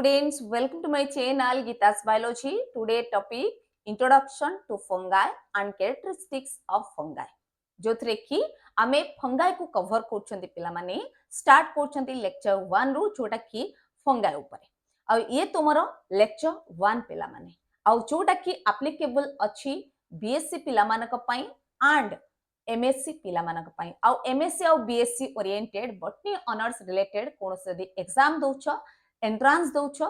students, welcome to my channel gitasbiology. Today topic introduction to fungi and characteristics of fungi. जो थरे कि आमे fungi को cover करछंती पिला माने स्टार्ट करछंती लेक्चर 1 रु जोटा कि फंगाई ऊपर आ ये तुमरो लेक्चर 1 पिला माने आ जोटा कि एप्लीकेबल अछि बीएससी पिला मानक पई एंड एमएससी पिला मानक पई आ एमएससी आ BSc oriented botany honours related कोनोसे दी एग्जाम दोछ एंट्रांस दोछ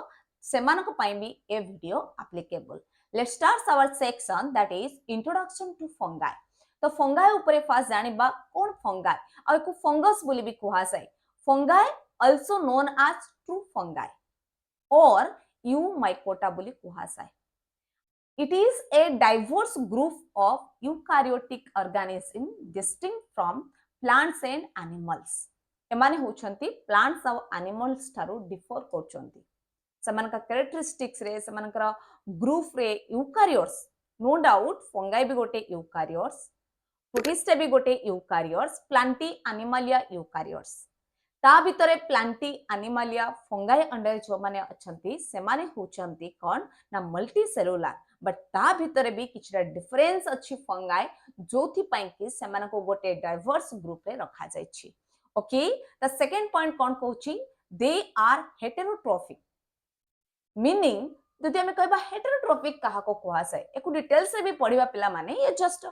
सेमानक पई भी ए video applicable. Let's start our section that is introduction to fungi. तो फंगाई ऊपर फास्ट जानिबा कोन फंगाई आ को फंगस बोली भी कुहा जाय. Fungi also known as true fungi or eumycota बोली कुहा जाय. It is a diverse group of eukaryotic organism distinct from plants and animals. एमाने होछंती प्लांट्स और एनिमल्स थारो डिफर करछंती. समानका कैरेक्टरिस्टिक्स रे समानकर ग्रुप रे यूकारियोट्स नो डाउट फंगाई भी गोटे यूकारियोट्स प्रोटिस्टा भी गोटे यूकारियोट्स प्लांटी एनिमलिया यूकारियोट्स ता भितरे प्लांटी एनिमलिया फंगाई अंडर जो माने अछंती से माने होछंती कोन ना मल्टी सेलुलर बट ता भितरे भी किछरा डिफरेंस अछि फंगाई जोथि पई कि से माने को गोटे डाइवर्स ग्रुप रे रखा जाय छी. ओके द सेकंड पॉइंट कोन कहूची दे आर हेटेरोट्रोफिक मीनिंग जदि हमें कहबा हेटेरोट्रोफिक कहा को कुहा जाय एको डिटेल से भी पढिबा पिला माने ये जस्ट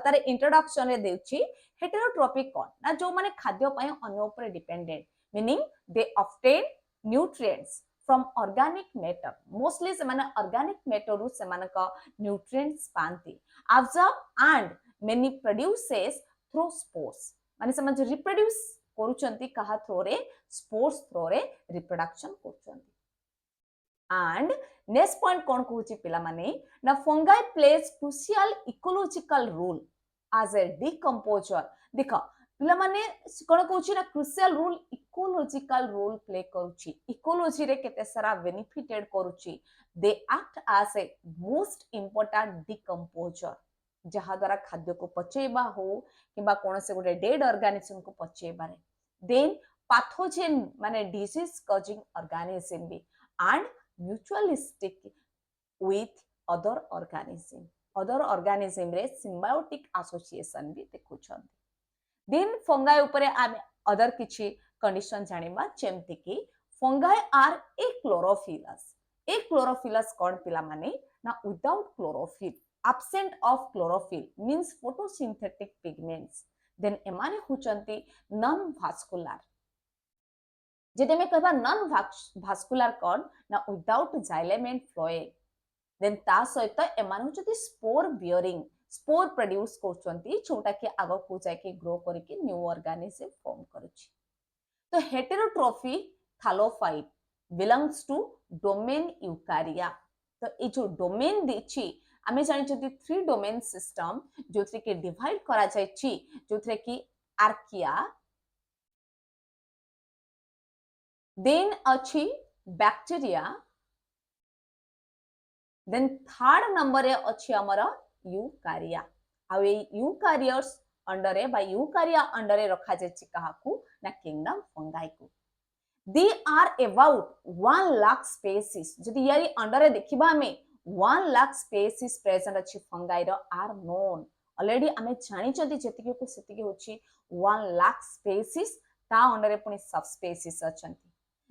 तारे इंट्रोडक्शन रे देउची. हेटेरोट्रोफिक कोन ना जो माने खाद्य पय अन्य ऊपर dependent meaning they obtain nutrients from organic matter mostly से माने ऑर्गेनिक मैटर रु से माने का न्यूट्रिएंट्स पांती absorb and many produces through spores माने से माने रिप्रोड्यूस करूचंती कहा थ्रू रे स्पोर्स थ्रू रे रिप्रोडक्शन करूचंती. And next point कोन कहूची पिला माने ना fungi plays crucial ecological role as a decomposer. देखो पिला माने कोन कहूची ना crucial role ecological role play करूची इकोलॉजी रे केते सारा बेनिफिटेड करूची. they act as a most important decomposer जहा द्वारा खाद्य को पचेबा हो किबा कोन से गोटे डेड ऑर्गेनिज्म को पचेबा रे. then pathogen माने disease causing organism भी and mutualistic with other organism रे symbiotic association भी देखुछन. then fungi ऊपर आमे अदर किछि कंडीशन जानिबा जेमति कि fungi are a chlorophyllous कोन पिला माने ना without chlorophyll absent of chlorophyll means photosynthetic pigments. then एमाने हुचंती non vascular जेते में कहबा नॉन भास्कुलर कोन ना without xylem and phloem. Then ता सहित एमान होचती स्पोर बियरिंग स्पोर प्रोड्यूस करचंती छोटा के आगो को जाय के ग्रो करी के न्यू ऑर्गेनिज्म फॉर्म करूची. तो हेटेरोट्रोफी थालोफाइट बिलोंग्स टू डोमेन यूकारिया. तो ए जो डोमेन देछि आमे जानि जति 3 डोमेन सिस्टम जोथरे के डिवाइड करा जाय छी जोथरे की आर्किया then अच्छी बैक्टीरिया then थर्ड नंबर रे अच्छी हमारा यूकारिया आ ये यूकारियट्स अंडर रे बा यूकारिया अंडर रे रखा जेछि काहाकू ना किंगडम फंगाई को. They are about 1 lakh species जदि यारी अंडर रे देखिबा हमें 1 लाख स्पीशीज प्रेजेंट अछि फंगाई रो आर नोन ऑलरेडी हमें जानि जदि जति को सेति होछि 1 लाख स्पीशीज ता अंडर रे पुनी सब स्पीशीज अछंती.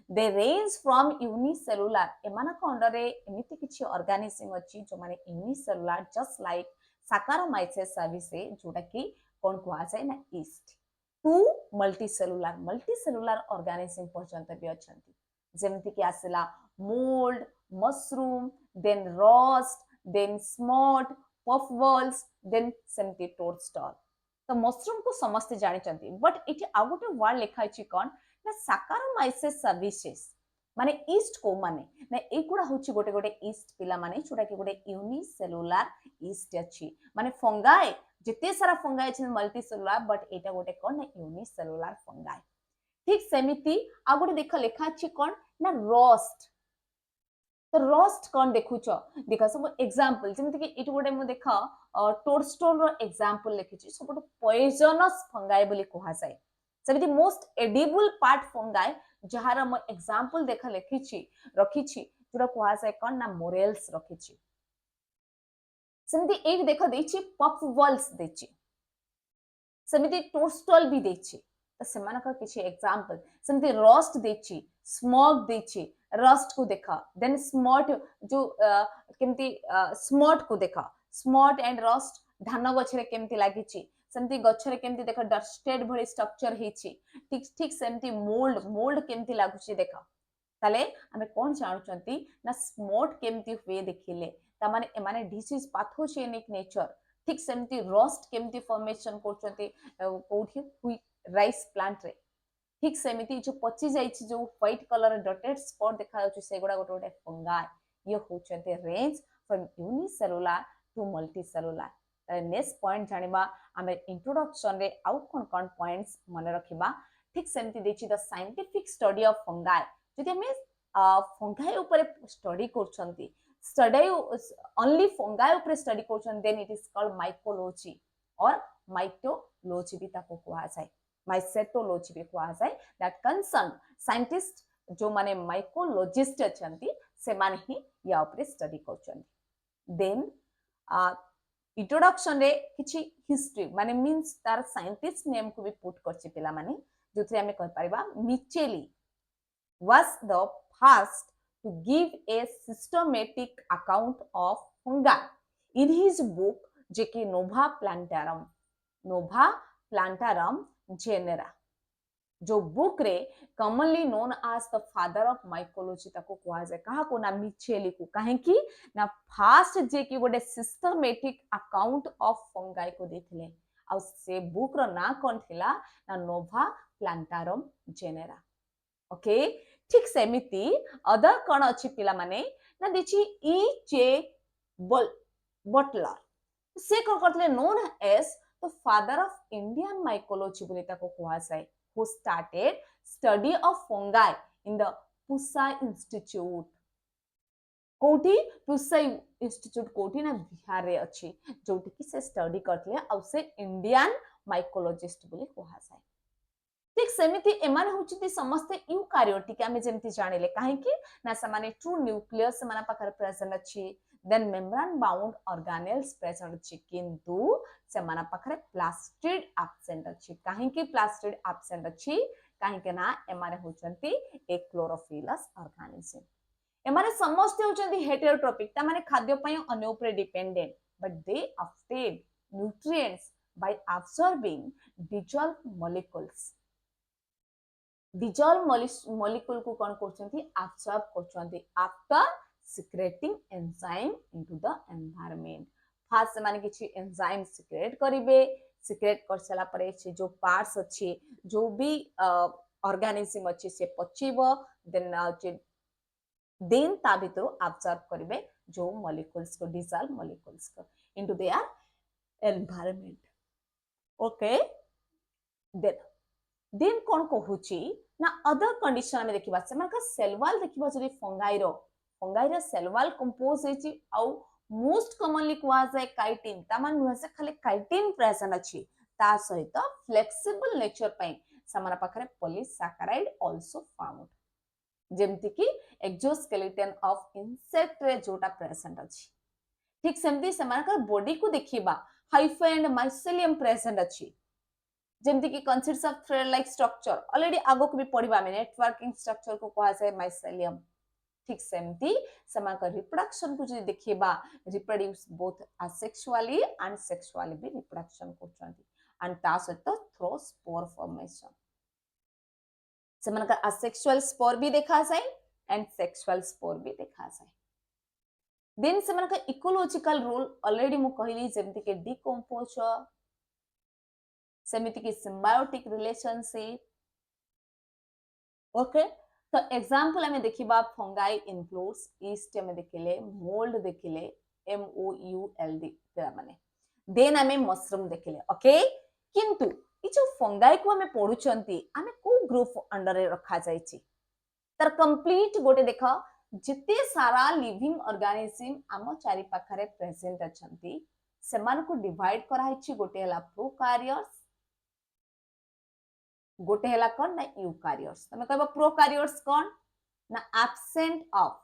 they range from unicellular एमानक अंडर रे एमिति किछि ऑर्गेनिज्म अछि जो माने unicellular just like Saccharomyces cerevisiae जोटा कि कोन कुआ जाय ना yeast टू मल्टीसेलुलर ऑर्गेनिज्म पर्यंत भी अछंती जेमति कि आसला mould mushroom then rust then smut puffballs then सेमति टोडस्टॉल. तो मशरूम को समस्त जानि चंती बट इति आ गोटे वर्ड लिखा अछि कोन ना Saccharomyces cerevisiae माने ईस्ट को माने ना एकुडा होची गोटे गोटे ईस्ट पिला माने छोटा कि गोटे यूनिसेलुलर ईस्ट अछि माने फंगाई जते सारा फंगाई अछि मल्टी सेलुलर बट एटा गोटे कोन ना यूनिसेलुलर फंगाई. ठीक सेमिति आ गोटे देख लेखा अछि कोन ना रोस्ट. तो रोस्ट कोन देखुचो देखा सब एग्जांपल जेमति कि इट गोटे मु देखा टोडस्टोल रो एग्जांपल लिखिछि सब पॉइजनस फंगाई बोली कोहा जाय. So the most edible part fungi जहार म एग्जांपल देखा लिखिछि रखिछि जोरा कुहा जाय कोन ना मोरेल्स रखिछि सेमती एक देख देछि पफ वॉल्स देछि सेमती टोस्टल भी देछि तो सेमानकर किछि एग्जांपल सेमती रोस्ट देछि स्मोक देछि रस्ट को देखा देन स्मॉट जो केमती स्मॉट को देखा स्मॉट एंड रस्ट धान गछरे केमती लागिछि सेमती गछरे केमती देखा डस्टेड भली स्ट्रक्चर हिछि ठीक ठीक सेमती मोल्ड मोल्ड केमती लागुछि देखा ताले आमे कोन जानुचंती ना स्मोट केमती हुए देखिले ता माने एमाने डिसीज पैथोजेनिक नेचर ठीक सेमती रोस्ट केमती फॉर्मेशन करचंती कोठी हुई राइस प्लांट रे ठीक सेमिति जो पची जाइछि जो व्हाइट कलर डॉटेड स्पॉट देखा जाउछि सेगुडा गोटे गोटे फंगाई ये होचंते range from unicellular to multicellular next point जानिबा आमे इंट्रोडक्शन रे आउ कोन कोन पॉइंट्स माने रखिबा ठीक सेमिति देछि the scientific study of fungi जदि हमें फंगाई ऊपर स्टडी करछंती स्टडी ओनली फंगाई ऊपर स्टडी करछन then it is called mycology or mycetology भी ताको कुआ जाय माइसेटोलॉजी भी कुआ जाय दैट कंसर्न साइंटिस्ट जो माने माइकोलॉजिस्ट अछंती से माने ही या ऊपर स्टडी करछंती देन इंट्रोडक्शन रे किछि हिस्ट्री माने मींस तार साइंटिस्ट नेम को भी पुट करछि पिला माने जोथरे हमें कह परिबा मिचेली was the first to give a systematic account of fungi in his book जेकी नोभा प्लांटारम जेनेरा जो बुक रे commonly known as the father of mycology ताको कुआ जाय कहा को ना मिचेली को काहे की ना फास्ट जे की गोटे सिस्टमैटिक अकाउंट ऑफ फंगाई को देथिले आ से बुक रो ना कोन थिला ना नोभा प्लांटारम जेनेरा ओके ठीक सेमिति अदर कोन अछि पिला माने ना दिछि ई जे बटलर से कोन करथले known as the father of Indian mycology बोली ताको कुआ जाय who started study of fungi in the Pusa Institute कोठी पुसा इंस्टीट्यूट कोठी ना बिहार रे अछि जोटी कि से स्टडी करथले आ से इंडियन माइकोलॉजिस्ट बोली कुआ जाय ठीक सेमिति एमान होचि समस्त यूकारियोटिक आमे जेमति जानिले काहे कि ना समाने ट्रू न्यूक्लियस समाना पाखर प्रेजेंट अछि then membrane bound organelles present अछि किंतु समाना पाखरे प्लास्टिड एब्सेंट अछि काहे कि प्लास्टिड एब्सेंट अछि काहे के ना एमाने होचंती एक क्लोरोफिलस ऑर्गेनिज्म एमाने समस्त होचंती हेटेरोट्रोपिक ता माने खाद्य पय अन्य ऊपर dependent but they obtain nutrients by absorbing dissolved molecules dissolved molecule को कौन करछंती absorb करछंती after secreting enzyme into the environment fast माने किछि एंजाइम सिक्रेट करिवे सिक्रेट कर सला परे से जो पार्ट्स अछि जो भी ऑर्गेनिज्म अछि से पचिबो देन ता भितर अब्सॉर्ब करिवे जो मॉलिक्यूल्स को डिसॉल्व मॉलिक्यूल्स को into their environment okay then कोन कहूची ना अदर कंडीशन में देखिबा से मानका सेल वॉल देखिबा जदी फंगाई रो सेल वॉल कंपोज हेची आ मोस्ट कॉमनली कुआ जाय काइटिन तामान नुह से खाली काइटिन प्रेजेंट अछि ता सहित फ्लेक्सिबल नेचर पई समाना पाखरे पॉलीसैकेराइड आल्सो फाउंड जेमति कि एक्सोस्केलेटन ऑफ इंसेक्ट रे जोटा प्रेजेंट अछि ठीक सेमती समाना बॉडी को देखिबा हाइफा एंड माइसेलियम प्रेजेंट अछि जेमति कि consists of thread like structure already आगो को भी पढ़िबा में नेटवर्किंग स्ट्रक्चर को कहा जाय माइसेलियम ठीक सेमती समान का रिप्रोडक्शन को जे देखिबा reproduce both asexually and sexually भी रिप्रोडक्शन करछंती एंड ता सहित थ्रो स्पोर फॉर्मेशन समान का असेक्सुअल स्पोर भी देखा जाय एंड सेक्सुअल स्पोर भी देखा जाय देन समान का इकोलॉजिकल रोल ऑलरेडी मु कहली जेमति के डिकंपोजर सेमिति की सिम्बायोटिक रिलेशनशिप ओके तो एग्जांपल हमें देखिबा फंगाई इंक्लूड्स ईस्ट में देखिले मोल्ड देखिले MOULD तेरा माने देन हमें मशरूम देखिले ओके किंतु ई जो फंगाई को हमें पढुचंती हमें को ग्रुप अंडर रे रखा जायछि तर कंप्लीट गोटे देखा जिते सारा लिविंग ऑर्गेनिज्म आम चारि पाखरे प्रेजेंट अछंती समान को डिवाइड करा हिछि गोटे हला प्रोकार्योट्स गोटे हला कोन ना यूकारियोट्स तमे कहबो प्रोकारियोट्स कोन ना absent of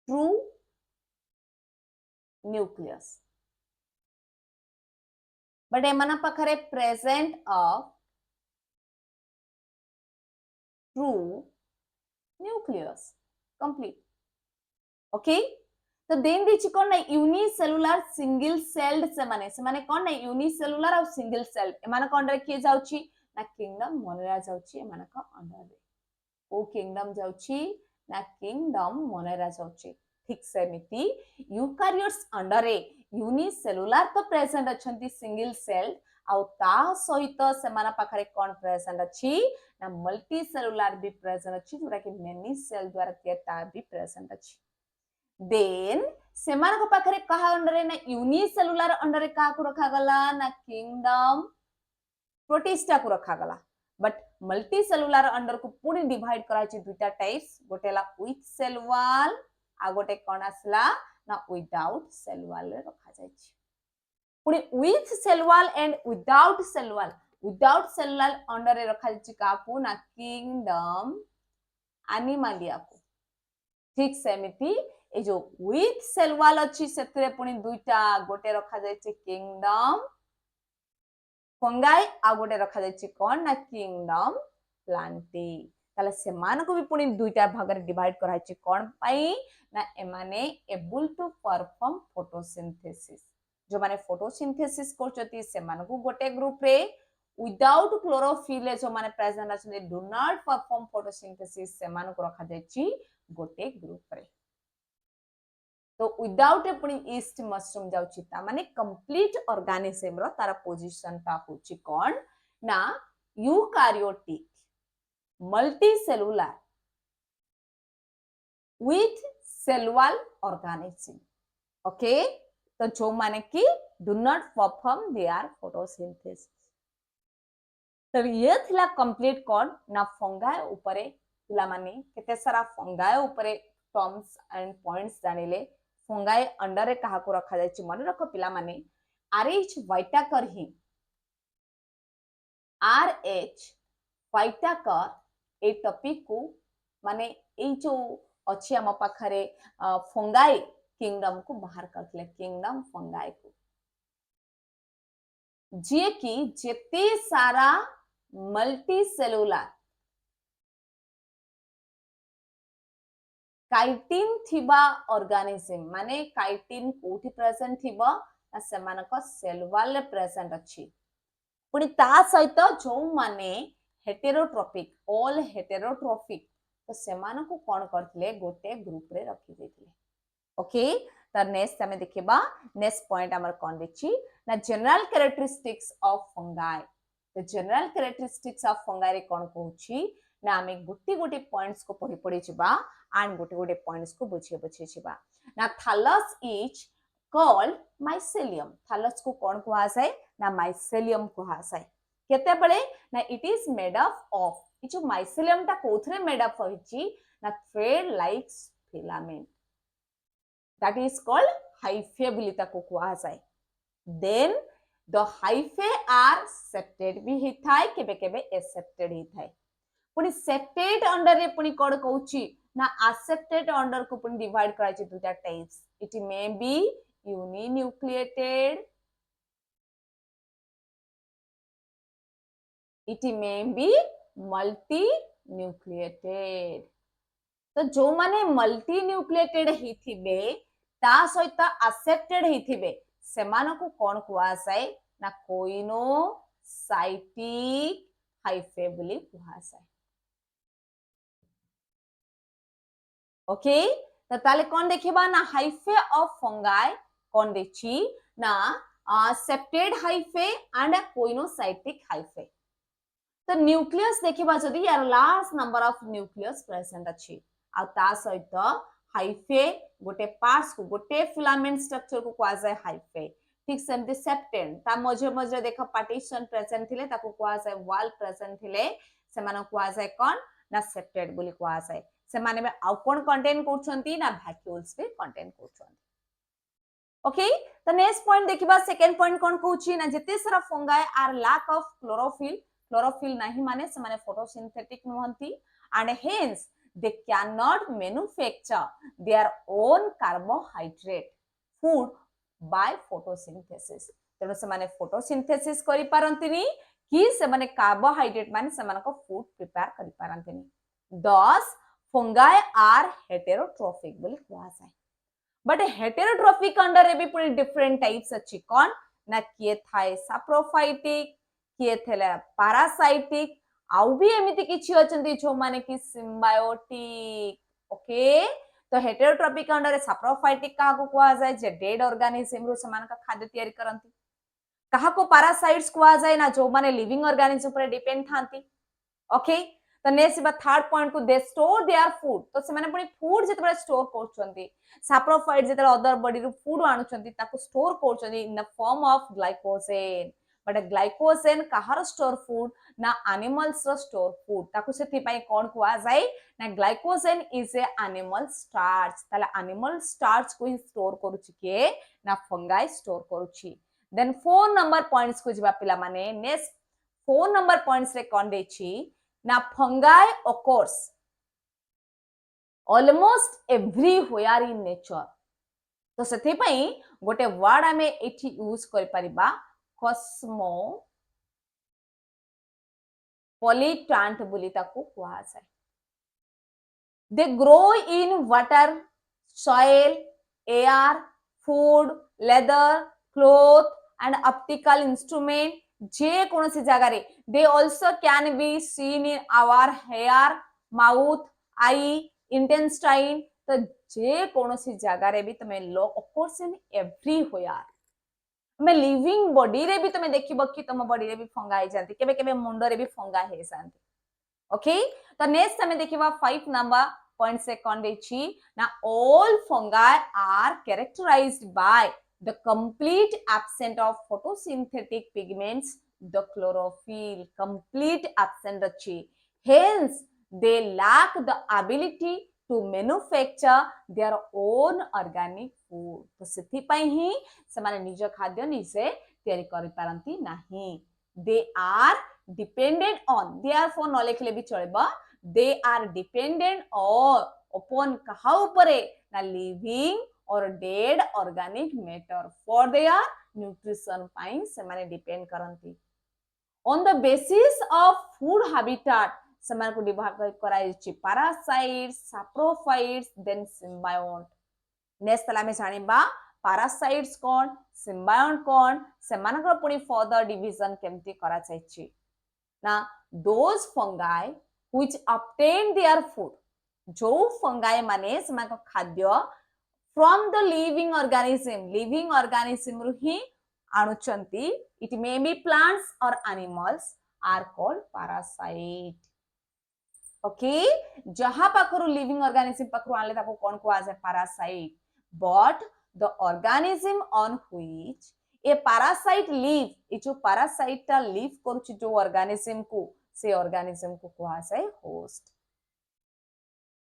true nucleus but एमना पाखरे present of true nucleus complete okay तो देन दिछि कोन ना यूनिसेलुलर सिंगल सेल्ड से माने कोन ना यूनिसेलुलर और सिंगल सेल्ड एमाना कोन रे के जाउची ना किंगडम मोनेरा जाउची एमाना को अंडर रे ओ किंगडम जाउची ना किंगडम मोनेरा जाउची ठीक सेमिति यूकारियोट्स अंडर रे यूनिसेलुलर तो प्रेजेंट अछंती सिंगल सेल्ड आउ ता सहित सेमाना पाखरे कोन प्रेजेंट अछि ना मल्टी सेलुलर भी प्रेजेंट अछि जोरा कि मेनी सेल द्वारा केटा भी प्रेजेंट अछि देन सेमान को पाखरे कहा अंडर रे ना यूनिसेलुलर अंडर रे का को रखा गला ना किंगडम प्रोटिस्टा को रखा गला बट मल्टी सेलुलर अंडर को पूरी डिवाइड करा छि दुटा टाइप्स गोटेला विथ सेल वॉल आ गोटे कोन आसला ना विदाउट सेल वॉल रे रखा जाय छि पूरी with cell wall and without cell under रे रखा जाय छि का को ना किंगडम एनिमलिया को ठीक सेमिति ए जो विथ सेल वॉल अछि सेतरे पुनी दुईटा गोटे रखा जाय छि किंगडम फंगाई आ गोटे रखा जाय छि कोन ना किंगडम प्लांटी ताले से मान को भी पुनी दुईटा भाग रे डिवाइड करा छि कोन पई ना एमाने एबल टू परफॉर्म फोटोसिंथेसिस जो माने फोटोसिंथेसिस करचती से मान को गोटे ग्रुप रे विदाउट क्लोरोफिल जो माने प्रेजेंट अछि डू नॉट परफॉर्म फोटोसिंथेसिस से मान को रखा जाय छि गोटे ग्रुप रे तो विदाउट पुनी ईस्ट मशरूम जाउची ता माने कंप्लीट ऑर्गेनिज्म रो तारा पोजीशन ता होची कोन ना eukaryotic multicellular with cell wall organism okay तो जो माने कि do not perform their photosynthesis तो ये थिला कंप्लीट कोन ना फंगाई ऊपरे थिला माने केते सारा फंगाई ऊपरे टर्म्स एंड पॉइंट्स जानिले फंगाई अंडर रे कहा को रखा जाय छि मन रखो पिला माने आरएच वाइटाकर ही आरएच वाइटाकर ए टॉपिक को माने ए जो अछि हम पाखरे फंगाई किंगडम को बाहर करथले किंगडम फंगाई को जे कि जेते सारा मल्टी सेलुलर काइटिन थिबा ऑर्गेनिज्म माने काइटिन कोठी प्रेजेंट थिबो ना सेमानक सेल वॉल रे प्रेजेंट अछि पुनी ता सहित जो माने हेटेरोट्रोपिक ऑल हेटेरोट्रोपिक तो सेमानक कोन करथले गोटे ग्रुप रे रखि देथिले ओके त नेक्स्ट हमें देखिबा नेक्स्ट पॉइंट हमर कोन देछि ना जनरल कैरेक्टरिस्टिक्स ऑफ फंगाई तो जनरल कैरेक्टरिस्टिक्स ऑफ फंगाई रे कोन कहूछि ना हमें गोटी गोटी पॉइंट्स को पढ़ी पढ़ी छिबा एंड गोटे गोटे पॉइंट्स को बुझे बुझे छिबा ना thallus is called mycelium thallus को कोन कहआ जाय ना माइसेलियम कहआ जाय केते बळे ना it is made up of इ जो माइसेलियम ता कोथरे मेड अप होइछि ना thread like filament that is called hyphae बोली ताको कहआ जाय then the hyphae are septate भी हिथाय केबे केबे accepted हिथाय पुनी सेप्टेट अंडर रे पुनी कोड कहउची ना एक्सेप्टेड अंडर को पुनी डिवाइड कराय छै दुटा types it may B uninucleated it may B multi nucleated तो जो माने मल्टी न्यूक्लिएटेड हिथिबे ता सहित एक्सेप्टेड हिथिबे सेमान को कोन कहआ जाय ना कोइनोसाइटिक हाइफे बोली कहआ जाय ओके तो ताले कोन देखिबा ना हाइफे ऑफ फंगाई कोन देखि ना septate hyphae and coenocytic hyphae तो न्यूक्लियस देखिबा जदी यार large number of nucleus present अछि आ ता सहित हाइफे गोटे पार्ट्स को गोटे फिलामेंट स्ट्रक्चर को कहआ जाय हाइफे ठीक सेमते सेप्टेन ता मजे मजे देखा पार्टीशन प्रेजेंट थिले ताको कहआ जाय वॉल प्रेजेंट थिले से माने कहआ जाय कोन ना सेप्टेड बोली कहआ जाय से माने आउ कोन कंटेन करछंती ना वैक्यूल्स पे कंटेन करछंती ओके तो नेक्स्ट पॉइंट देखिबा सेकंड पॉइंट कोन कहूची ना जते सारा fungi are lack of chlorophyll नहीं माने से माने फोटोसिंथेटिक नुहंती and hence they cannot manufacture their own carbohydrate food by photosynthesis तेणु से माने फोटोसिंथेसिस करि पारंतिनी कि से माने कार्बोहाइड्रेट माने से मानको फूड प्रिपेयर करि पारंतिनी thus fungi are heterotrophic बोली कुआ जाय बट हेटेरोट्रॉफिक अंडर भी पुणी डिफरेंट टाइप्स अच्छी कौन ना किए थाए साप्रोफाइटिक किए थेले पारासाइटिक आउ भी एमिति किछि अछंती जो माने कि सिम्बायोटिक ओके तो हेटेरोट्रॉफिक अंडर साप्रोफाइटिक का को कुआ जाय जे डेड ऑर्गेनिज्म रु समान का खाद्य तयारी करंती कहा को पारासाइट्स कुआ जाय ना जो माने लिविंग ऑर्गेनिज्म पर डिपेंड थांती ओके तो नेक्स्ट बा थर्ड पॉइंट को दे स्टोर देयर फूड तो से माने पुनी फूड जेते स्टोर करछंती साप्रोफाइट जेते अदर बॉडी रु फूड आनुछंती ताको स्टोर करछंती in the form of glycogen but glycogen कहार स्टोर फूड ना एनिमल्स रो स्टोर फूड ताको सेति पई कोन कुआ जाय ना glycogen is a animal starch ताला एनिमल स्टार्च को ही स्टोर करूची के ना फंगाई स्टोर करूची देन 4 नंबर पॉइंट्स को जिबा पिला माने नेक्स्ट 4 नंबर पॉइंट्स रे कोन देछि ना fungi occurs almost everywhere in nature तो सेति पई गोटे वर्ड आमे एठी यूज करि परिबा कॉस्मो पॉलीप्लांट बोली ताको कुआ जाय they grow in water soil air food leather cloth and optical instrument जे कोनसी जगह रे they also can be seen in our hair mouth eye intestine तो जे कोनसी जगह रे भी तमे लो ऑफ कोर्स इन एवरीवेयर मैं लिविंग बॉडी रे भी तमे देखिबो कि तम बॉडी रे भी फंगा हे जानती केबे केबे मुंडो रे भी फंगा हे जानती ओके तो नेक्स्ट हमें देखिबा 5 नंबर पॉइंट से कोन देछि ना all fungi are characterised by the complete absence of photosynthetic pigments the chlorophyll complete absent अछि hence they lack the ability to manufacture their own organic food तो सेति पई ही से माने निज खाद्य निजे तयारी करि पारंती नाही they are dependent on therefore न लिखले भी चलेबा they are dependent or upon कहा ऊपरे ना living or dead organic matter for their nutrition ପାଇଁ ସେମାନେ depend କରନ୍ତି on the basis of food habitat ସେମାନଙ୍କୁ divide କରାଯାଇଛି parasites saprophytes then symbiont next ତାହେଲେ ଆମେ ଜାଣିବା parasites कोन symbiont कोन ସେମାନଙ୍କର ପୁଣି further division କେମିତି କରାଯାଇଛି ना those fungi which obtain their food जो fungi माने ସେମାନଙ୍କ ଖାଦ୍ୟ from the living organism ru hi anuchanti it may be plants or animals are called parasite okay jaha pakuru living organism pakuru anle taku kon ko as a parasite but the organism on which a parasite live e jo parasite ta live koruchi jo organism ku se organism ku ko as a host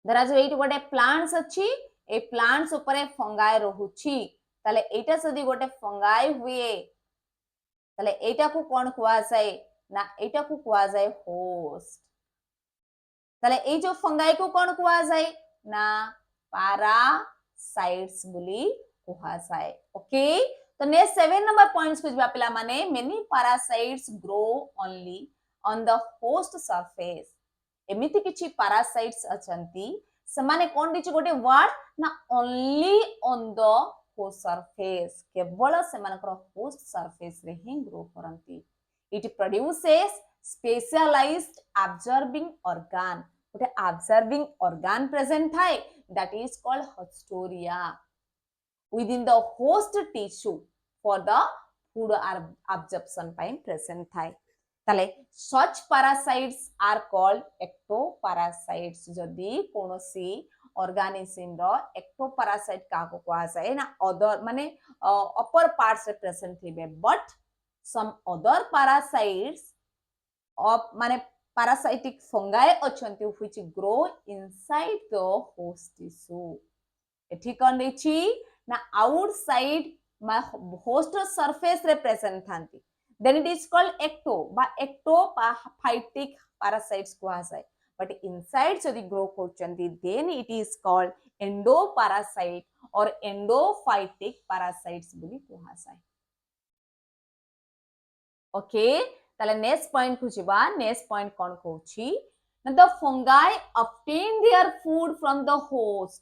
there is wait what a plants achi A plants ऊपर fungi रहुची ताले एटा सदी गोटे fungi हुए ताले एटा को कोन कुआ जाय ना एटा को कुआ जाय होस्ट ताले ए जो फंगाई को कोन कुआ जाय ना पैरासाइट्स बोली कुआ जाय ओके तो नेक्स्ट 7 नंबर पॉइंट्स को जबा पिला माने many parasites grow only on the host surface एमिति किछि पैरासाइट्स अछंती समाने कोन दिछि गोटे वर्ड ना only on the host surface केवल सेमानकर होस्ट सरफेस रे ही ग्रो करंती it produces specialised absorbing organ गोटे ऑब्जर्विंग ऑर्गन प्रेजेंट थाए that is called haustoria within the host tissue for the food absorption ପାଇଁ present थाए ताले such parasites are called ectoparasites जदि कोनोसी ऑर्गेनिज्म रो ectoparasite का को कहा जाय ना अदर माने अपर पार्ट्स रे प्रेजेंट थिबे but some other parasites of माने parasitic fungi अछंती which grow inside the host tissue एठी कोन देछि ना आउटसाइड my host surface रे present थांती, then it is called ecto बा ectophytic parasites कुहासाय, but inside जदि grow करचंती then it is called endoparasite or endophytic parasites बोली कुहासाय. Okay ताले next point को जिबा. नेक्स्ट पॉइंट कोन कहउची ना the fungi obtain their food from the host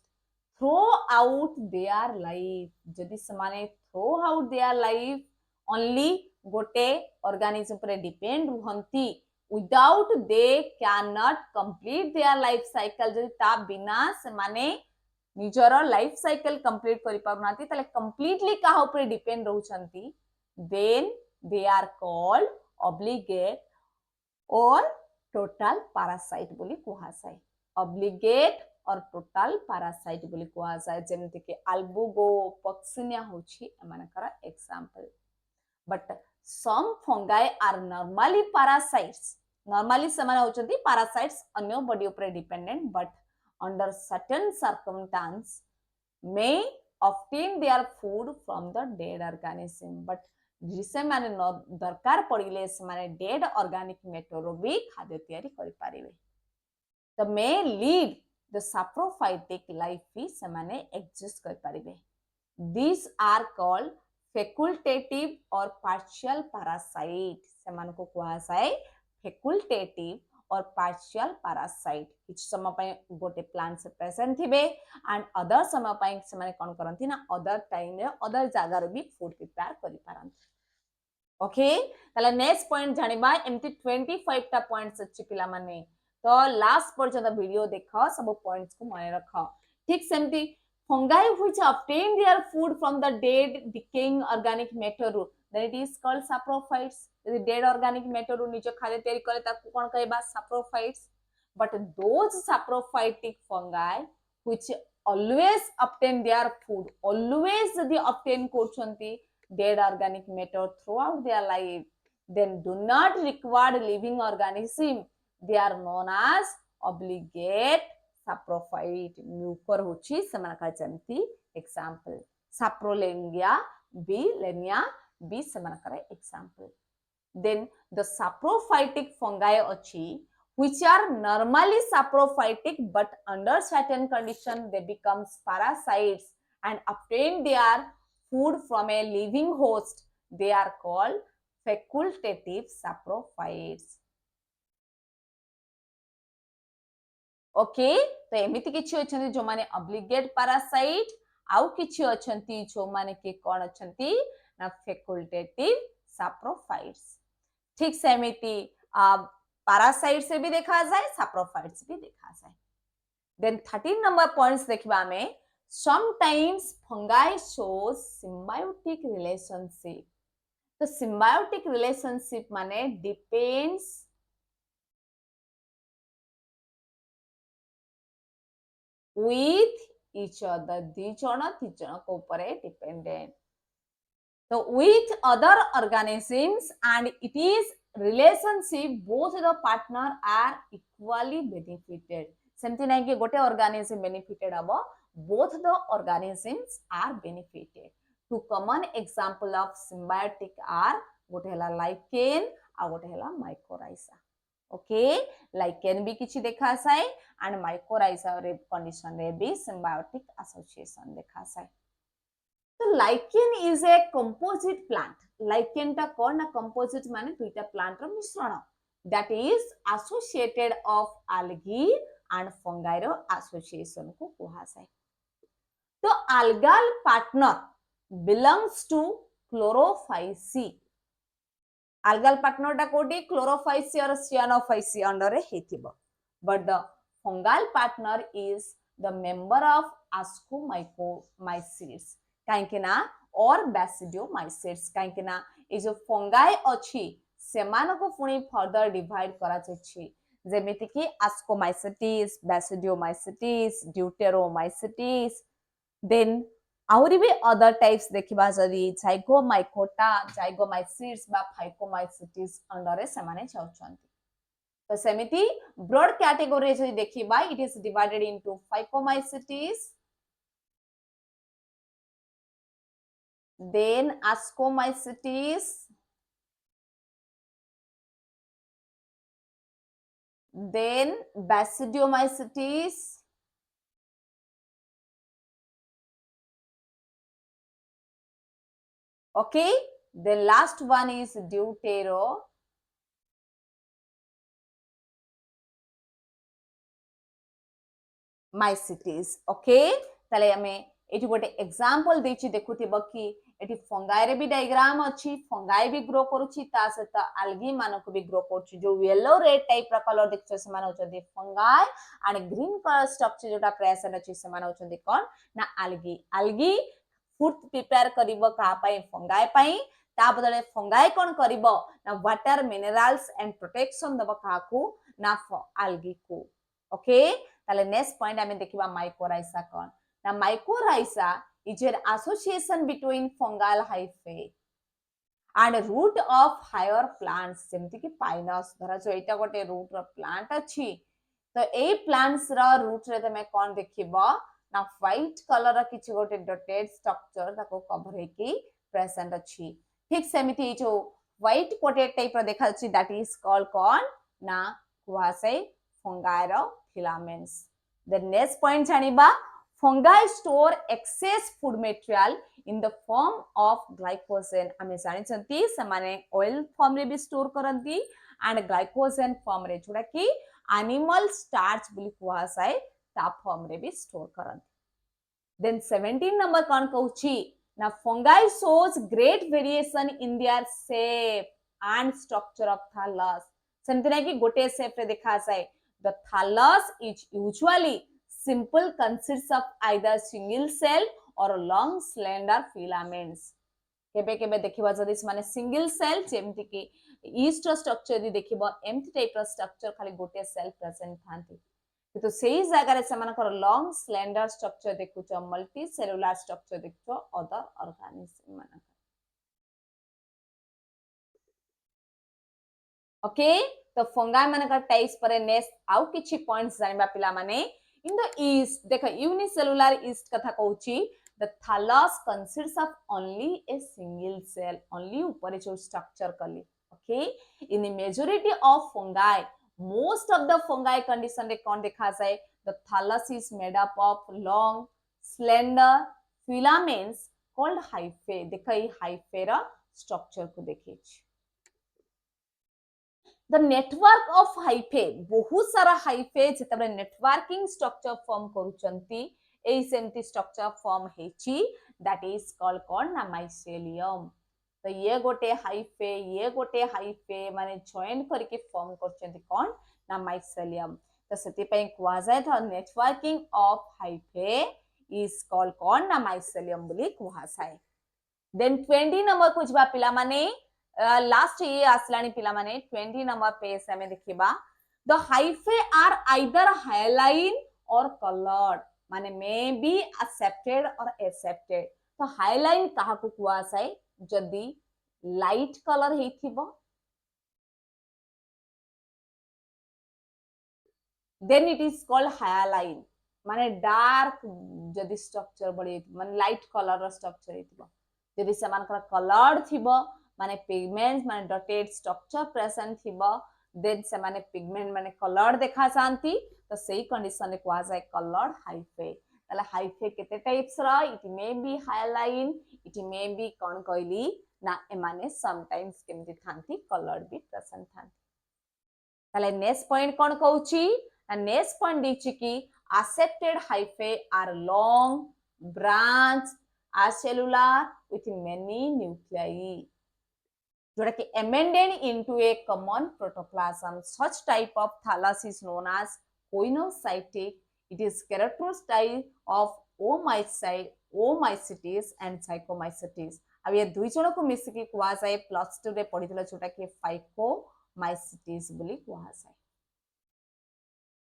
throughout their life. जदि समाने throughout their life only गोटे organism पर depend रुहंती, without they cannot complete their life cycle. जदि ता बिना समाने निजर लाइफ साइकिल कंप्लीट करि पाउनाती ताले कंप्लीटली काहा ऊपर depend रहउछंती, then they are called obligate or total parasite बोली कुहासाय. obligate or total parasite बोली कुहासाय, जेमति कि albugo पक्सिनिया होछि एमानकर example. but some fungi are normally parasites. normally ସେମାନେ होचंती parasites अन्य बॉडी ऊपर dependent, but under certain circumstance may obtain their food from the dead organism. but जिसे माने दरकार पड़िले से माने डेड ऑर्गेनिक मैटर भी खाद्य तैयारी करि पारिबे. the may lead the saprophytic life भी से माने एग्जिस्ट कर पारिबे. these are called facultative or partial parasite. से मान को कुहासाय facultative or partial parasite. किछ समय पय गोटे प्लांट से प्रेजेंट थिबे एंड अदर समय पय से माने कोन करंती ना अदर टाइम रे अदर जागा रे भी फूड प्रिपेयर करि पारंती. ओके ताले नेक्स्ट पॉइंट जानिबा. एमती 25 टा पॉइंट्स अछि पिला माने, तो लास्ट पर्यंत वीडियो देखो, सब पॉइंट्स को माने रखो. ठीक सेमती fungi which obtain their food from the dead decaying organic matter, then it is called saprophytes. the dead organic matter निज खाद्य तैयारी करे ताकू कोन कहबा saprophytes. but those saprophytic fungi which always obtain their food, always the obtain करछंती dead organic matter throughout their life, then do not require living organism, they are known as obligate saprophyte. ऊपर होची समानका जेमती example saprolengia b lenia b समानकर example. then the saprophytic fungi achi which are normally saprophytic, but under certain condition they become parasites and obtain their food from a living host, they are called facultative saprophytes. Okay तो एमिति किछि अछंती जो माने obligate parasite, आउ किछि अछंती जो माने के कोन अछंती ना फैकल्टेटिव सैप्रोफाइट्स. ठीक से एमिति पैरासाइट से भी देखा जाए, सैप्रोफाइट्स भी देखा जाए. देन 13 नंबर पॉइंट्स देखबा में sometimes fungi shows symbiotic relationship. तो symbiotic relationship माने depends with each other. दी जण ती जण को ऊपर dependent. so with other organisms and it is relationship both the partner are equally benefited. सेमती नहीं कि गोटे organism benefited हबो, both the organisms are benefited. two common example of symbiotic are गोटे हला lichen आ गोटे हला mycorrhiza. ओके लाइकेन भी किछि देखा साय एंड माइकोराइजा रे कंडीशन रे भी सिम्बायोटिक एसोसिएशन देखा साय. तो lichen is a composite plant. Lichen ता कोन ना कंपोजिट माने दुईटा प्लांट रो मिश्रण that is associated of algae and fungi रो एसोसिएशन को कहा साय. तो algal partner belongs to chlorophyceae. algal partner टा कोडी chlorophyceae और cyanophyceae अंडर रे हेथिबो, but the fungal partner is the member of ascomycetes काहेकिना और basidiomycetes काहेकिना ए जो fungi अछि सेमान को पुनी फर्दर डिवाइड करा छै जेमिति कि ascomycetes, basidiomycetes, deuteromycetes. then आउरी भी अदर टाइप्स देखिबा जदी जाइगोमाइकोटा, जाइगोमाइसिट्स बा फाइकोमाइसिट्स अंडर रे समाने जाउछंती. तो सेमिति ब्रॉड कैटेगरी जदी देखिबा it is divided into Phycomycetes, then ascomycetes, then basidiomycetes, okay, the last one is deuteromycetes. Okay ताले हमें एटी गोटे एग्जांपल देछि देखुथिबो कि एटी फंगाई रे भी डायग्राम अछि फंगाई भी ग्रो करूछि ता सहित algae मानको भी ग्रो करूछि जो येलो रेड टाइप रा कलर देखछो से माने होचंदी fungi and green colour structure जोटा प्रेजेंट अछि से माने होचंदी कोन ना algae फूड प्रिपेयर करिवो का पई फंगाई पई ता बदले फंगाई कोन करिवो ना वाटर मिनरल्स एंड प्रोटेक्शन दबो काकू ना algae को ओके ताले नेक्स्ट पॉइंट हमें देखिबा माइकोराइजा कोन ना mycorrhiza is an association between fungal hyphae and root of higher plants जेमति कि पाइनस धरा जो एटा गोटे रूट रो प्लांट अछि तो ए प्लांट्स रो रूट रे तमे कोन देखिबो ना व्हाइट कलर किछि गोटे डॉटेड स्ट्रक्चर ताको कवर हेकी प्रेजेंट अछि ठीक सेमिति जो व्हाइट कोटेड टाइप रो देखाछि दैट इज कॉल्ड कोन ना कुआसे फंगाई रो filaments the next point janiba fungi store excess food material in the form of glycogen ame जानिछंती समाने oil form रे भी store करंती and glycogen form रे जोटा कि animal starch बोली कुआ जाय ता form रे भी store करंती then 17 number कोन कहउची ना fungi shows great variation in their shape and structure of thallus सेमति नै कि गोटे शेप रे देखा जाय the thallus is usually simple consists of either single cell or long slender filaments केबे केबे देखिबा जदि माने सिंगल सेल जेमति कि ईस्ट स्ट्रक्चर दी देखिबो एम्प्टी टाइप स्ट्रक्चर खाली गोटे सेल प्रेजेंट थांती किंतु सेही जगह रे समानकर लॉन्ग स्लेंडर स्ट्रक्चर देखुचो मल्टी सेलुलर स्ट्रक्चर देखुचो अदर ऑर्गेनिज्म मानक ओके तो फंगाई मानकर टाइप्स पर नेक्स्ट आउ किछि पॉइंट्स जानिबा पिला माने इन द ईस्ट देखो यूनिसेलुलर ईस्ट कथा कहउची the thallus consists of only a single cell only upare jo structure kali okay in the majority of fungi most of the fungi condition re kon dekha jay the thallus is made up of long slender filaments called hyphae देखा ये hyphae रा structure को देखिए the network of hyphae बहुत सारा hyphae जेतबे networking structure form करूचंती ए सेमती structure form हेची that is called कौन ना mycelium तो ये गोटे hyphae माने join करके form करचंती कौन ना mycelium तो सेति पई कुआ जाय तो networking of hyphae is called कौन ना mycelium बोली कुआ जाय then 20 नंबर कुछबा पिला माने लास्ट ये आसलानी पिला माने 20 नंबर पेज हमें देखिबा the hyphae are either hyaline or colored माने may be accepted or accepted तो hyaline कहा को कुआ जाय जदी लाइट कलर हेथिबो then it is called hyaline माने डार्क जदी स्ट्रक्चर बडी माने लाइट कलर स्ट्रक्चर हेथिबो जदी समानकर कलर्ड थिबो माने पिगमेंट्स माने डॉटेड स्ट्रक्चर प्रेजेंट थिबो देन से माने पिगमेंट माने कलर्ड देखा जानती तो सही कंडीशन रे कुआ जाय कलर्ड हाइफे तले हाइफे केते टाइप्स रा it may be hyaline it may be कोन कहली ना ए माने समटाइम्स केमति थांती कलर्ड भी प्रेजेंट थांती तले नेक्स्ट पॉइंट कोन कहउची नेक्स्ट पॉइंट दिछि कि accepted hyphae are long branched acellular with many nuclei जोड़ा कि amended into a common protoplasm such type of thallus is known as coinocytic it is characteristic of omycetes and zycomycetes अब ये दुई जण को मिसी कि कुआ जाय +2 रे पढितला जोटा कि phycomycetes बोली कुआ जाय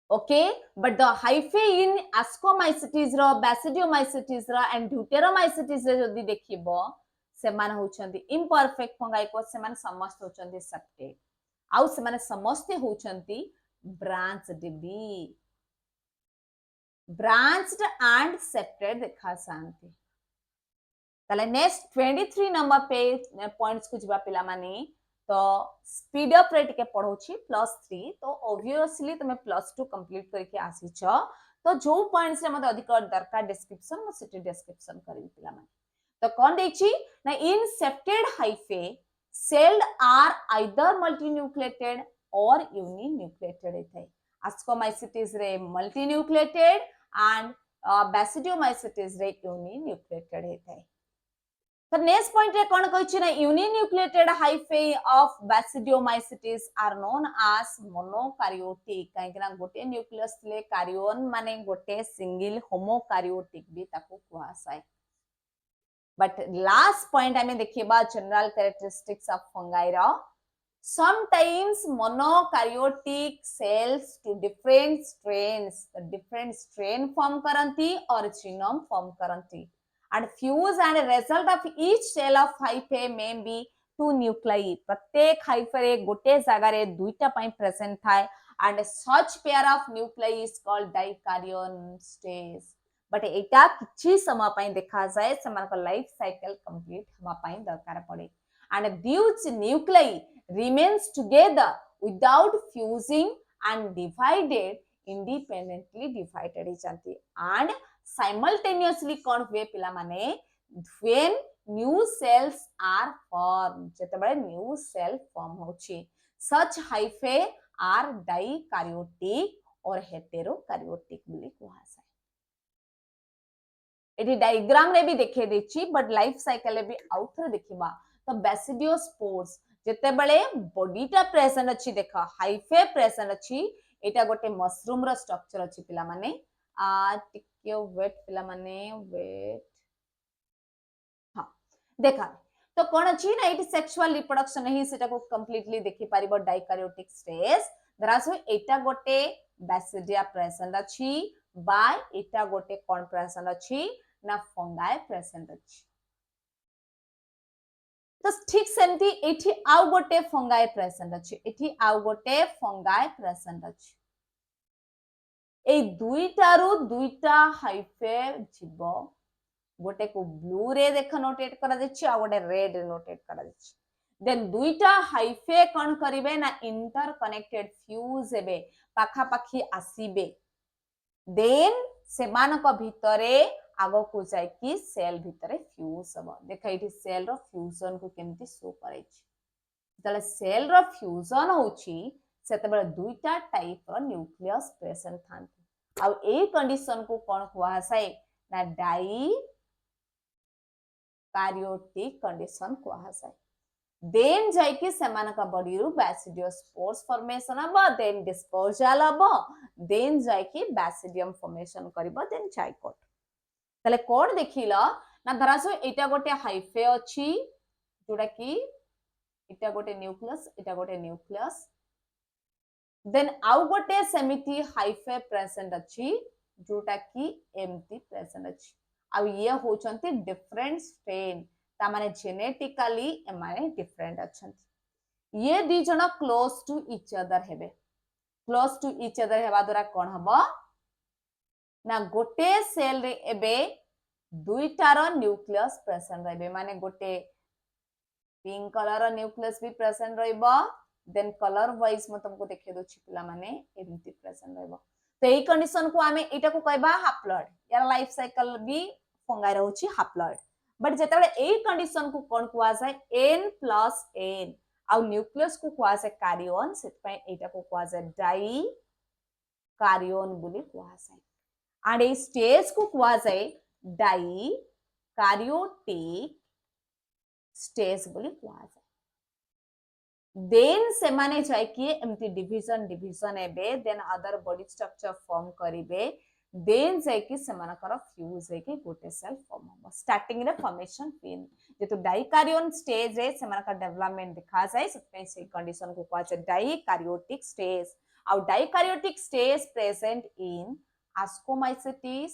okay but the hyphae in ascomycetes row basidiomycetes row and deuteromycetes रे जदी देखिबो सेमान होचंदी imperfect fungi को सेमान समस्त होचंदी septate आउ सेमान समस्त होचंदी branched भी branched and septate देखा जानती ताले नेक्स्ट 23 नंबर पे पॉइंट्स को जिबा पिला माने तो स्पीड अप रे टिके पढौछि +3 तो ऑब्वियसली तुमे +2 कंप्लीट करके आसी छ तो जो पॉइंट्स रे मते अधिक दरकार डिस्क्रिप्शन म सिटी डिस्क्रिप्शन करी पिला माने तो कोन देछि ना in septate hyphae celled are either multinucleated or uninucleated थे ascomycetes रे multinucleated and basidiomycetes रे uninucleated थे तो नेक्स्ट पॉइंट रे कोन कहछि ना uninucleated hyphae of basidiomycetes are known as monokaryotic काहेकि ना गोटे न्यूक्लियस ले कारियोन माने गोटे सिंगल होमोकारियोटिक भी ताको कुहासाय बट लास्ट पॉइंट हमें देखिबा जनरल कैरेक्टरिस्टिक्स ऑफ फंगाई रो sometimes monokaryotic cells to different strains the different strain form karanti or genome form karanti and fuse and a result of each cell of hyphae may be two nuclei प्रत्येक hyphae रे गोटे जगह रे दुईटा पाई present थाए and such pair of nuclei is called dikaryon stage but एटा किछि समय पाई देखा जाए समान को लाइफ साइकिल कंप्लीट हमा पाई दरकार पड़े and these nuclei remains together without fusing and divided independently divided chanti and simultaneously kon hue pila mane when new cells are formed jetebale new cell form hochi such hyphae are dikaryotic or heterokaryotic boli kuhasa eighty diagram रे भी देखे देछि but life cycle रे भी आउथर देखिबा तो बैसिडियोस्पोर्स जते बेले बॉडीटा प्रेजेंट अछि देखा हाइफे प्रेजेंट अछि एटा गोटे मशरूम रो स्ट्रक्चर अछि पिला माने टिके वेट पिला माने वेट हां देखा तो कोन अछि ना एटी सेक्सुअल रिप्रोडक्शन ही सेटा को कंप्लीटली देखि पारिबो डाइकारियोटिक स्टेज दरासो एटा गोटे बैसिडिया प्रेजेंट अछि बाय एटा गोटे कोन प्रेजेंट अछि ना फंगाई प्रेजेंट अछि तो ठीक सेमती एठी आउ गोटे फंगाई प्रेजेंट अछि एठी आउ गोटे फंगाई प्रेजेंट अछि ए दुईटा हाइफे जीव गोटे को ब्लू रे देख नोटेट करा देछि आ गोटे रेड रे नोटेट करा देछि देन दुईटा हाइफे कोन करिवे ना इंटर कनेक्टेड फ्यूज हेबे पाखा पाखी आसीबे देन सेमान को भितरे आगो को जाय कि सेल भितरे फ्यूज हबो देखा इठी सेल रो फ्यूजन को केमती शो करै छी तले सेल रो फ्यूजन होची सेतेबेले दुईटा टाइप रो न्यूक्लियस प्रेजेंट थांती आ ए कंडीशन को कोन कुआसाय ना डाई कार्योटिक कंडीशन कुआसाय देन जाय कि सेमान का बॉडी रो बैसिडियोस्पोर्स फॉर्मेशन हबो देन डिस्पोजल हबो देन जाय कि बैसिडियम फॉर्मेशन करबो देन जायकोट तले कोड देखिलो ना धरासो एटा गोटे हाइफे अछि जोडा कि एटा गोटे न्यूक्लियस देन आउ गोटे सेमिति हाइफे प्रेजेंट अछि जोटा कि एम्प्टी प्रेजेंट अछि आ ये होचंती डिफरेंट स्ट्रेन ता माने जेनेटिकली ए माने डिफरेंट अछंती ये दी जण क्लोज टू ईच अदर हेबे क्लोज टू ईच अदर हेबा द्वारा कोन हबो ना गोटे सेल रे एबे दुईटा रो न्यूक्लियस प्रेजेंट रहबे माने गोटे पिंक कलर रो न्यूक्लियस भी प्रेजेंट रहइबो देन कलर वाइज म तुमको देखे दो पिला माने एमती प्रेजेंट रहइबो तो एई कंडीशन को आमे एटा को कहबा हैप्लॉइड यार लाइफ साइकिल भी फंगाई रहउची हैप्लॉइड बट जेतबे एई कंडीशन को कोन कुआ जाय n+n आ न्यूक्लियस को कुआ जाय कार्योन सेत पय एटा को कुआ जाय डाई कार्योन बोली कुआ जाय एंड ए स्टेज को कुआ जाय डाई कार्योटिक स्टेज बोली कुआ जाय देन से माने जाय कि एमती डिवीजन एबे then other body structure form करिवे देन जाय कि समानकर फ्यूज है कि गोटे सेल फॉर्म हो स्टार्टिंग रे फॉर्मेशन पिन जेतु डाइकारियोन स्टेज रे समानकर डेवलपमेंट दिखा जाय सतपय से कंडीशन को कहै छै डाइकारियोटिक स्टेज आ dikaryotic stage present in ascomycetes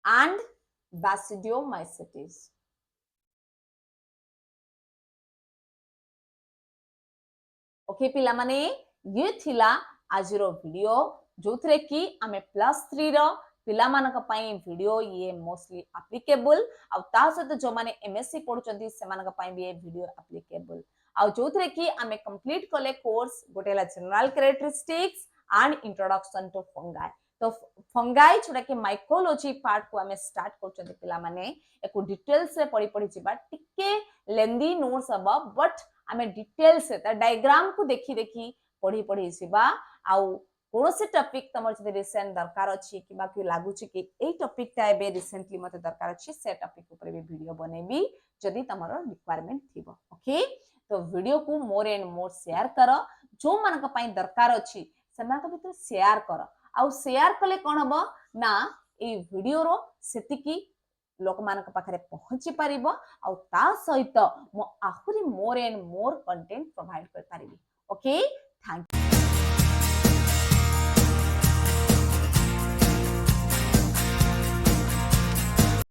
and basidiomycetes okay पिला माने ये थिला आजरो वीडियो जोथरे कि आमे +3 रो पिला मानक पई वीडियो ये मोस्टली एप्लीकेबल आ ता सहित जो माने एमएससी पढुचंती से मानक पई भी ये वीडियो एप्लीकेबल आ जोथरे कि आमे कंप्लीट कले कोर्स गोटेला general characteristics and introduction to fungi तो फंगाई छोड़ा कि माइक्रोलॉजी पार्ट को आमे स्टार्ट करचंती पिला माने एको डिटेल्स रे पढी पढी जिबा टिके लेंदी नोट्स अब बट आमे डिटेल्स से डायग्राम को देखी देखी पढी पढी जिबा आउ कौन से टॉपिक तमर जदि रिसेंट दरकार अछि कि बाकी लागु छि कि एई टॉपिक ता एबे रिसेंटली मते दरकार अछि से टॉपिक ऊपर भी वीडियो बनेबी जदि तमर रिक्वायरमेंट थिबो ओके तो वीडियो को मोर एंड मोर शेयर कर जो मानक पई दरकार अछि सेमाक भीतर शेयर कर आउ शेयर कले कोन हबो ना ए वीडियो रो सेतिकी लोक मानक पाखरे पहुंची परिबो आउ ता सहित मो आहुरी more and more content provide कर परिबी ओके थैंक